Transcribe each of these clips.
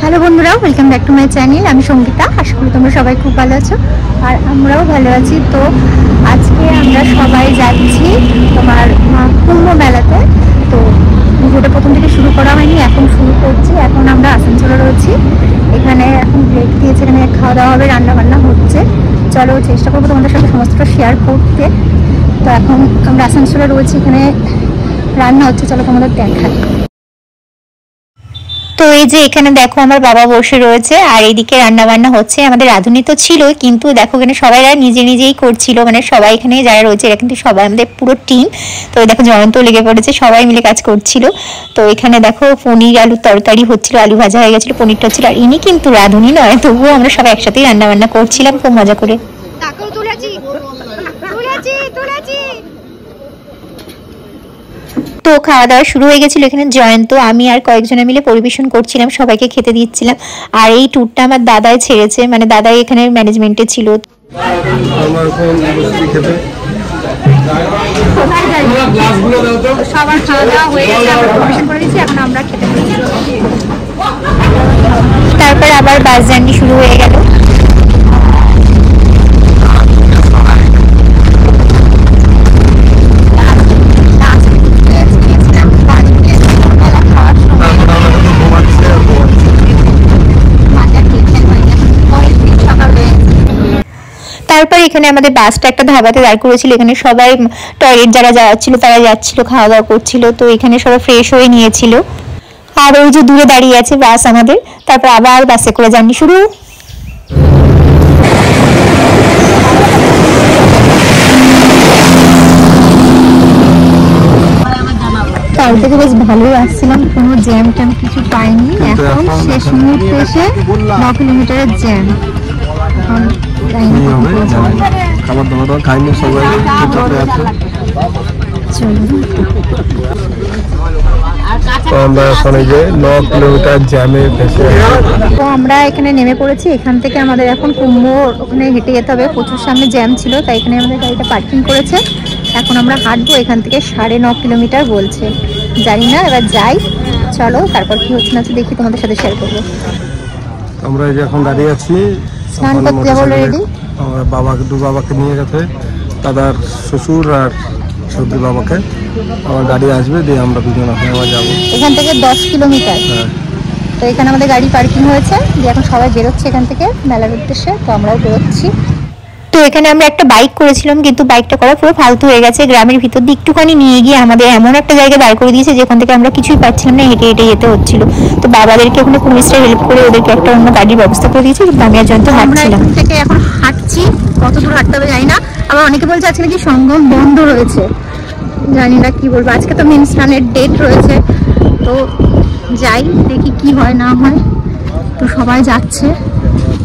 Hello বন্ধুরা, welcome back to my channel. আমি সঙ্গীতা। আশা করি তোমরা সবাই খুব ভালো আছো আর আমরাও ভালো আছি। তো আজকে আমরা সবাই যাচ্ছি তোমার কুম্ভ মেলাতে। তো ভিডিওটা প্রথম থেকে শুরু করা হয়নি, এখন শুরু করছি। এখন আমরা আসানসোলে রয়েছি। এখানে এখন ব্রেক দিয়েছে, এখানে খাওয়া দাওয়া হবে, রান্না বান্না হচ্ছে। চলো চেষ্টা করবো তোমাদের সাথে সমস্তটা শেয়ার করতে। তো এখন আমরা আসানসোলে রয়েছি, এখানে রান্না হচ্ছে, চলো তোমাদের দেখাই। তো এই যে এখানে দেখো আমার বাবা বসে রয়েছে আর এইদিকে রান্না বান্না হচ্ছে। আমাদের রাঁধুনি তো ছিল, কিন্তু দেখো এখানে সবাই নিজে নিজেই করছিল, মানে সবাই এখানে যারা রয়েছে এরা কিন্তু সবাই আমাদের পুরো টিম। তো দেখো জয়ন্ত লেগে পড়েছে, সবাই মিলে কাজ করছিল। তো এখানে দেখো পনির আলুর তরকারি হচ্ছিল, আলু ভাজা হয়ে গেছিল, পনিরটা হচ্ছিল। আর ইনি কিন্তু রাঁধুনি নয়, তবুও আমরা সবাই একসাথেই রান্না বান্না করছিলাম খুব মজা করে। তো খাওয়া দাওয়া শুরু হয়ে গেছিল। এখানে জয়ন্ত, আমি আর কয়েকজনে মিলে পরিবেশন করছিলাম, সবাইকে খেতে দিচ্ছিলাম। আর এই ট্যুরটা আমার দাদাই ছেড়েছে, মানে দাদাই এখানে ম্যানেজমেন্টে ছিল। তারপর আবার বাস জার্নি শুরু হয়ে গেল। তারপর এখানে আমাদের বাসটা একটা ধাবাতে দাঁড় করেছিল। এখানে সবাই টয়লেট যারা যাচ্ছিল তারা যাচ্ছিল, খাওয়া দাওয়া করছিল। তো এখানে সবাই ফ্রেশ হয়ে নিয়েছিল। আর ওই যে দূরে দাঁড়িয়ে আছে বাস আমাদের। তারপর আবার বাসে করে জার্নি শুরু। তার থেকে বেশ ভালোই আসছিলাম, কোনো জ্যাম ট্যাম কিছু পাইনি। এখন শেষ মুহূর্তে এসে 9 কিলোমিটারের জ্যাম। খাবার দাবার খাইনি, সবাই আমরা এখন এই যে 9 কিলোমিটার জ্যামে ফেসে। তো আমরা এখানে নেমে পড়েছি। এখান থেকে আমাদের এখন কুম্ভ ওখানে হেঁটে যেতে হবে, প্রচুর সামনে জ্যাম ছিল, তাই এখানে আমাদের গাড়িটা পার্কিং করেছে। এখন আমরা হাঁটবো এখান থেকে 9.5 কিলোমিটার বলছে, জানি না, এবার যাই। চলো তারপর কি হচ্ছে না দেখি, তোমাদের সাথে শেয়ার করবো। আমরা এই যে এখন দাঁড়িয়ে আছি, স্নান করতে যাবো রেডি। আমার বাবাকে নিয়ে গেছে দাদার শ্বশুর আর সর্দি বাবাকে। আমার গাড়ি আসবে, দিয়ে আমরা দুজন আবার যাবো এখান থেকে 10 কিলোমিটার। তো এখানে আমাদের গাড়ি পার্কিং হয়েছে, দিয়ে এখন সবাই বেরোচ্ছে এখান থেকে মেলার উদ্দেশ্যে। তো আমরাও বেরোচ্ছি। তো এখানে আমরা একটা বাইক করেছিলাম, কিন্তু বাইকটা করা পুরো ফালতু হয়ে গেছে। গ্রামের ভিতর দিয়ে একটুখানি নিয়ে গিয়ে আমাদের এমন একটা জায়গায় দাঁড় করে দিয়েছে যেখান থেকে আমরা কিছুই পাচ্ছিলাম না, হেঁটে হেঁটে যেতে হচ্ছিল। তো বাবাদেরকে ওখানে পুলিশরা হেল্প করে ওদেরকে একটা অন্য গাড়ির ব্যবস্থা করে দিয়েছে, কিন্তু আমি আর জয়ন্ত হাঁটছিলাম। থেকে এখন হাঁটছি, কত দূর হাঁটতে হবে জানি না। আবার অনেকে বলছে আজকে নাকি সঙ্গম বন্ধ রয়েছে, জানি না কি বলবো। আজকে তো মেন স্নানের ডেট রয়েছে, তো যাই দেখি কি হয় না হয়। তো সবাই যাচ্ছে,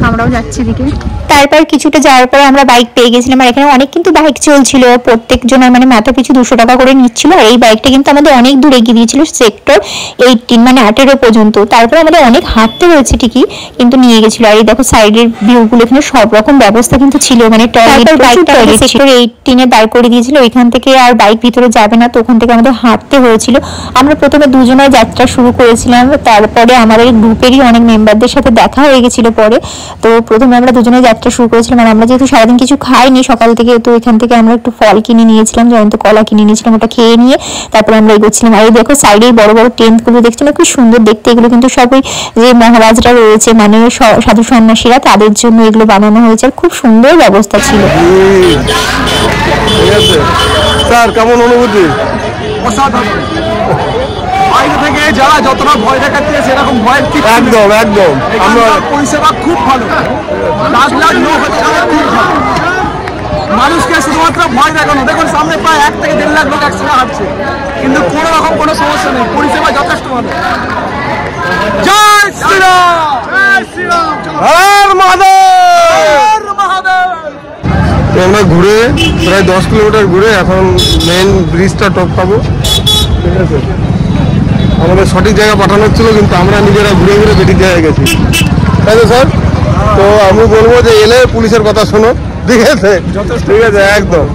আমরাও যাচ্ছি এদিকে। তারপর কিছুটা যাওয়ার পরে আমরা বাইক পেয়ে গেছিলাম। আর এখানে অনেক কিন্তু বাইক চলছিল, প্রত্যেকজনের মানে মাথা পিছু 200 টাকা করে নিচ্ছিল। আর এই বাইকটা কিন্তু আমাদের অনেক দূরে এগিয়ে দিয়েছিল, সেক্টর 18 মানে 18 পর্যন্ত। তারপরে আমাদের অনেক হাঁটতে হয়েছে ঠিকই, কিন্তু নিয়ে গেছিল। আর এই দেখো সাইডের ভিউগুলো, এখানে সব রকম ব্যবস্থা কিন্তু ছিল, মানে টয়লেট, বাইকটা সেক্টর 18-এ দাঁড় করে দিয়েছিল। এখান থেকে আর বাইক ভিতরে যাবে না, তো ওখান থেকে আমাদের হাঁটতে হয়েছিল। আমরা প্রথমে দুজনের যাত্রা শুরু করেছিলাম, তারপরে আমাদের গ্রুপেরই অনেক মেম্বারদের সাথে দেখা হয়ে গেছিল পরে। তো প্রথমে আমরা দুজনে যাত্রা শুরু করেছিলাম। আর আমরা যেহেতু সারাদিন কিছু খাইনি সকাল থেকে, তো এখান থেকে আমরা একটু ফল কিনে নিয়েছিলাম, জয়ন্ত কলা কিনে নিয়েছিলাম, ওটা খেয়ে নিয়ে তারপরে আমরা এগোচ্ছিলাম। আর এই দেখো সাইডে বড় বড় টেন্টগুলো দেখছিলাম, খুব সুন্দর দেখতে। এগুলো কিন্তু সবই যে মহারাজরা রয়েছে, মানে সাধু সন্ন্যাসীরা, তাদের জন্য এগুলো বানানো হয়েছে। আর খুব সুন্দর ব্যবস্থা ছিল। স্যার কেমন অনুভূতি? বাইরে থেকে যারা যতটা ভয় দেখাচ্ছে সেরকম ভয় কিছু একদম একদম। আমরা পরিষেবা খুব ভালো, লাখ লাখ লোক মানুষকে শুধুমাত্র ভয় দেখানো। দেখুন সামনে প্রায় 1 থেকে 1.5 লাখ লোক একসঙ্গে হাঁটছে, কিন্তু কোনো রকম কোনো সমস্যা নেই, পরিষেবা যথেষ্ট ভালো। জয় শ্রীরাম, জয় শ্রীরাম, হর মহাদেব, হর মহাদেব। আমরা ঘুরে প্রায় 10 কিলোমিটার ঘুরে এখন মেন ব্রিজটা টপকাবো, ঠিক আছে? আমাদের সঠিক জায়গা পাঠানো হচ্ছিল, কিন্তু আমরা নিজেরা ঘুরে ঘুরে বেঠিক জায়গায় গেছি, তাই তো স্যার? তো আমি বলবো যে এলে পুলিশের কথা শোনো, ঠিক আছে? ঠিক আছে, একদম।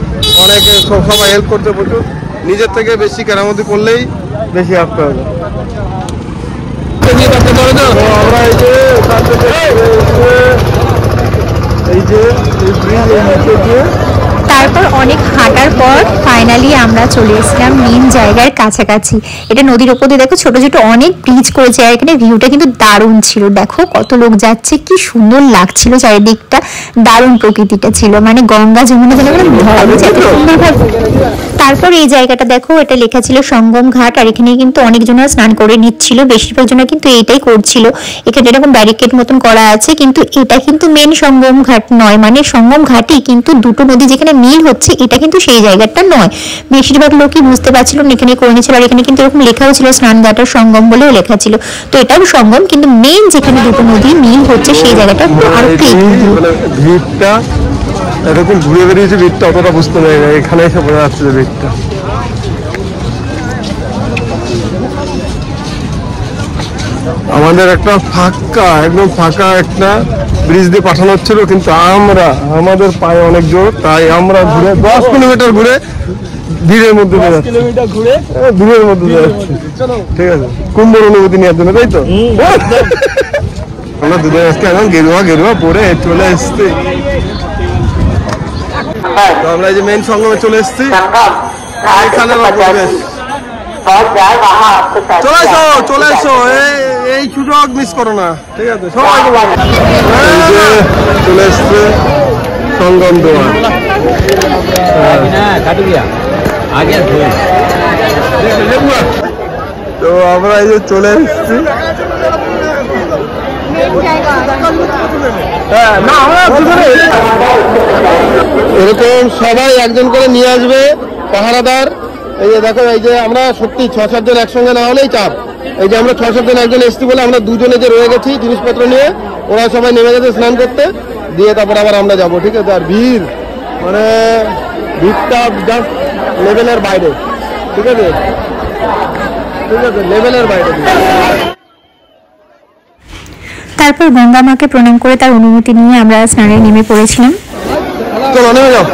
অনেকে সবসময় হেল্প করতে প্রচুর, নিজের থেকে বেশি কেরামতি করলেই বেশি আসতে হবে। আমরা এই যে তারপর অনেক হাঁটার পর ফাইনালি আমরা চলে এসেছিলাম মেন জায়গার কাছাকাছি। এটা নদীর ওপর দিয়ে দেখো ছোট ছোট অনেক ব্রিজ করেছে, আর এখানে ভিউটা কিন্তু দারুণ ছিল। দেখো কত লোক যাচ্ছে, কি সুন্দর লাগছিল চারিদিকটা, দারুণ প্রকৃতিটা ছিল, মানে গঙ্গা যমুনা যেন ধরা গেছে এত সুন্দরভাবে। তারপর এই জায়গাটা দেখো, এটা লেখা ছিল সঙ্গম ঘাট, আর এখানে কিন্তু অনেকজনরা স্নান করে নিচ্ছিল, বেশিরভাগ জনের কিন্তু এইটাই করছিল। এখানে এরকম ব্যারিকেড মতন করা আছে, কিন্তু এটা কিন্তু মেন সঙ্গম ঘাট নয়, মানে সঙ্গম ঘাটই, কিন্তু দুটো নদী যেখানে মিল হচ্ছে এটা কিন্তু সেই জায়গাটা নয়। বেশিরভাগ লোকই বুঝতে পারছিল না, এখানে করে নিচ্ছিল। আর এখানে কিন্তু এরকম লেখাও ছিল স্নান ঘাটের সঙ্গম বলেও লেখা ছিল, তো এটাও সঙ্গম, কিন্তু মেন যেখানে দুটো নদী মিল হচ্ছে সেই জায়গাটা আরো ভিড়টা এরকম ঘুরে বেরিয়েছে, ভিড়টা অতটা বুঝতে পারি না, এখানে এসে বোঝা যাচ্ছে যে ভিড়টা। আমাদের একটা ফাঁকা, একদম ফাঁকা একটা ব্রিজ দিয়ে পাঠানো হচ্ছিল, কিন্তু আমাদের পায়ে অনেক জোর, তাই আমরা ঘুরে 10 কিলোমিটার ঘুরে ভিড়ের মধ্যে ভিড়ের মধ্যে যাচ্ছি। ঠিক আছে, কুম্ভর অনুভূতি নেওয়ার জন্য, তাই তো? আমরা দুজন আজকে এখন গেরুয়া পরে চলে এসছি। আমরা এই যে মেন সঙ্গমে চলে এসছি, এখানে পরিবেশ। চলে এসো, এই সুযোগ মিস করো না, ঠিক আছে? সবাই চলে এসছে সঙ্গম দোয়ার। তো আমরা এই যে চলে এসছি, এরকম সবাই একজন করে নিয়ে আসবে পাহারাদার। এই যে দেখো, এই যে আমরা সত্যি 6-7 জন একসঙ্গে না হলেই চাপ। এই যে আমরা 6-7 জন একজন এসছি বলে আমরা দুজনে যে রয়ে গেছি জিনিসপত্র নিয়ে, ওরা সবাই নেমে গেছে স্নান করতে, দিয়ে তারপর আবার আমরা যাবো। ঠিক আছে, আর ভিড় মানে ভিড়টা জাস্ট লেভেলের বাইরে। ঠিক আছে, লেভেলের বাইরে। তারপর গঙ্গা মাকে প্রণাম করে তার অনুমতি নিয়ে আমরা স্নানে নেমে পড়েছিলাম। চলো নেমে যাও।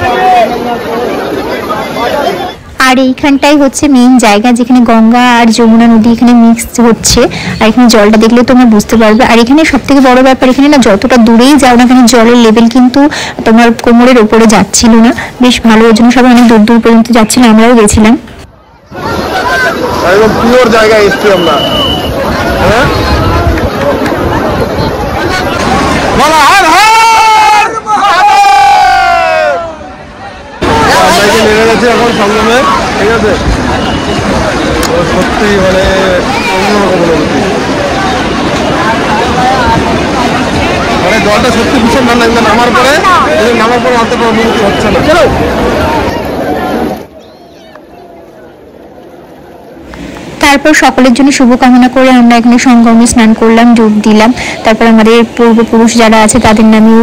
আর এইখানটাই হচ্ছে মেইন জায়গা যেখানে গঙ্গা আর যমুনা নদী এখানে মিক্স হচ্ছে, আর এখানে জলটা দেখলে তোমরা বুঝতে পারবে। আর এখানে সব থেকে বড় ব্যাপার, এখানে না যতটা দূরেই যাও না কেন জলের লেভেল কিন্তু তোমার কোমরের ওপরে যাচ্ছিল না, বেশ ভালো। ওই জন্য সবাই অনেক দূর দূর পর্যন্ত যাচ্ছিল, আমরাও গেছিলাম। একদম পিওর জায়গায় এসছি আমরা। হ্যাঁ, নেমে গেছে এখন সঙ্গমে। ঠিক আছে, সত্যি মানে অন্যরকম অনুভূতি, মানে জলটা সত্যি ভীষণ ভালো লাগবে নামার পরে অতটা অনুভূতি হচ্ছে না। তারপর সকলের জন্য শুভকামনা করে আমরা এখানে সঙ্গমে স্নান করলাম, ডুব দিলাম। তারপর আমাদের পূর্বপুরুষ যারা আছে তাদের নামেও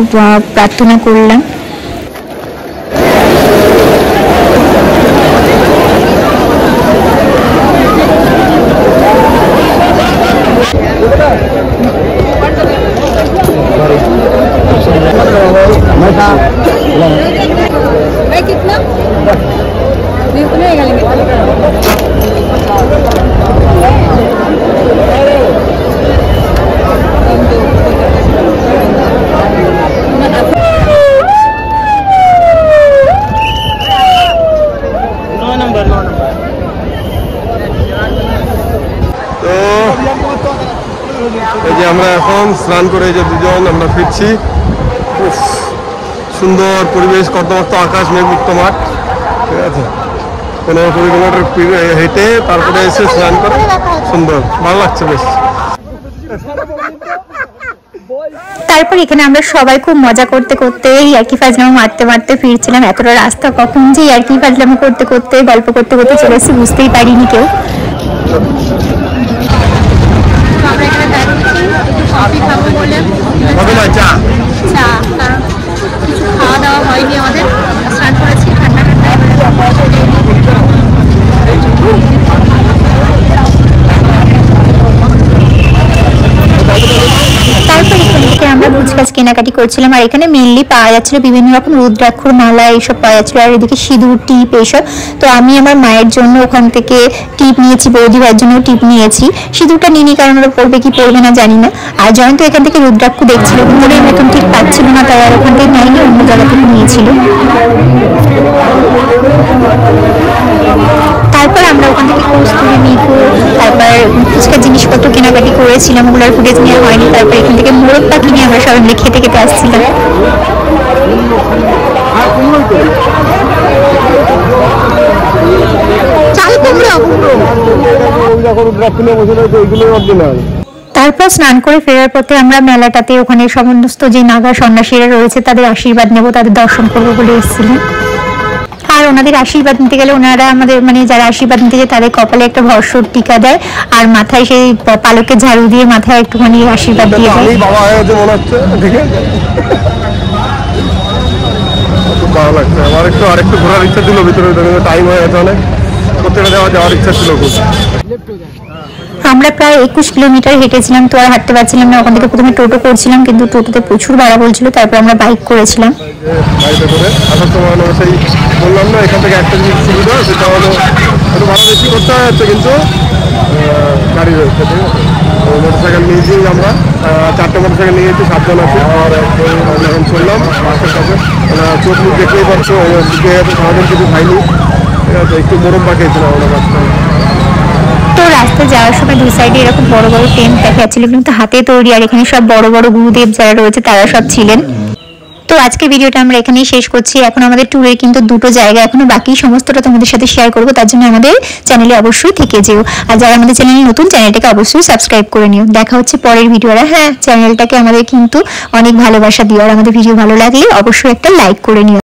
প্রার্থনা করলাম। এই যে আমরা এখন স্নান করে এই যে দুজন আমরা ফিরছি। সুন্দর পরিবেশ, কর্দমাক্ত আকাশ, মেঘমুক্ত মাঠ। ঠিক আছে, 15-20 কিলোমিটার হেঁটে তারপরে এসে স্নান করে সুন্দর ভালো লাগছে বেশ। তারপর এখানে আমরা সবাই খুব মজা করতে করতে ইয়ার্কি ফাজলামো মারতে মারতে ফিরছিলাম। এতটা রাস্তা কখন যে ইয়ার্কি ফাজলামো করতে করতে গল্প করতে করতে চলে এসেছি বুঝতেই পারিনি কেউ। খাওয়া দাওয়া হয়নি আমাদের, স্নান করেছি ঠান্ডা তারপর এখান থেকে আমরা ফুচকা কেনাকাটি করছিলাম। আর এখানে মেনলি পাওয়া যাচ্ছিল বিভিন্ন রকম রুদ্রাক্ষর মালা এইসব পাওয়া যাচ্ছিল, আর এদিকে সিঁদুর, টিপ এইসব। তো আমি আমার মায়ের জন্য ওখান থেকে টিপ নিয়েছি, বৌদি ভাইয়ের জন্য টিপ নিয়েছি। সিঁদুরটা নিনি কারণ ওরা পড়বে কি পড়বে না জানি না। আর জয়ন্ত এখান থেকে রুদ্রাক্ষ দেখছিল, কিন্তু ওর মতন ঠিক পাচ্ছিল না, তাই আর ওখান থেকে নেয়নি, অন্য জায়গা থেকে নিয়েছিল। তারপর আমরা ওখান থেকে কস্তুরি, মিকো, তারপর ফুচকার জিনিসপত্র কেনাকাটি করেছিলাম, ওগুলোর ফুটেজ নেওয়া হয়নি। তারপর এখান থেকে মোরগ পাখি নিয়ে আমরা সবাই মিলে খেতে খেতে আসছিলাম। চাল কুমড়ো। তারপর স্নান করে ফেরার পথে আমরা মেলাটাতে ওখানে সমস্ত যে নাগা সন্ন্যাসীরা রয়েছে তাদের আশীর্বাদ নেব, তাদের দর্শন করবো বলে এসেছিলাম। আর ওনাদের আশীর্বাদ নিতে গেলে ওনারা আমাদের মানে যারা আশীর্বাদ নিতে যায় তাদের কপালে একটা ভরসর টিকা দেয়, আর মাথায় সেই পালকে ঝাড়ু দিয়ে মাথায় একটুখানি আশীর্বাদ দিয়ে দেয়। বাবা হয়েছে মনে হচ্ছে, ঠিক আছে, খুব ভালো লাগছে। আমার আরেকটু ঘোরার ইচ্ছা ছিল ভিতরে, টাইম হয়ে গেছে অনেক, প্রত্যেকটা যাওয়ার ইচ্ছা ছিল খুব। আমরা প্রায় 21 কিলোমিটার হেঁটেছিলাম, তো আর হাঁটতে পারছিলাম না। ওখান থেকে প্রথমে টোটো করছিলাম, কিন্তু টোটোতে প্রচুর ভাড়া বলছিল, তারপর আমরা বাইক করেছিলাম। গাড়িতে করে আসার সময় সেই বললাম না, এখান থেকে একটা জিনিস সুবিধা, সেটা হলো একটু ভাড়া বেশি করতে হচ্ছে, কিন্তু গাড়ি রয়েছে, ঠিক আছে। মোটরসাইকেল নিয়েছি আমরা, 4টে মোটরসাইকেল নিয়ে গেছি, 7 জন আছে। আর আমরা এখন চললাম বাসের কাছে, চোখ মুখ দেখতেই পাচ্ছ, দিকে সারাদিন কিছু খাইনি, ঠিক আছে, একটু মোরম পাঠিয়েছিলাম আমরা কাছটা। তো রাস্তায় যাওয়ার সময় দুই সাইডে এরকম বড় বড় টেন্ট দেখা যাচ্ছিল, কিন্তু হাতে তৈরি, আর এখানে সব বড় বড় গুরুদেব যারা রয়েছে তারা সব ছিলেন। তো আজকে ভিডিওটা আমরা এখানেই শেষ করছি। এখন আমাদের ট্যুরের কিন্তু 2টো জায়গা এখনো বাকি, সমস্তটা তোমাদের সাথে শেয়ার করবো, তার জন্য আমাদের চ্যানেলে অবশ্যই থেকে যেও। আর যারা আমাদের চ্যানেলে নতুন, চ্যানেলটাকে অবশ্যই সাবস্ক্রাইব করে নিও। দেখা হচ্ছে পরের ভিডিও। আর হ্যাঁ, চ্যানেলটাকে আমাদের কিন্তু অনেক ভালোবাসা দিও, আর আমাদের ভিডিও ভালো লাগলে অবশ্যই একটা লাইক করে নিও।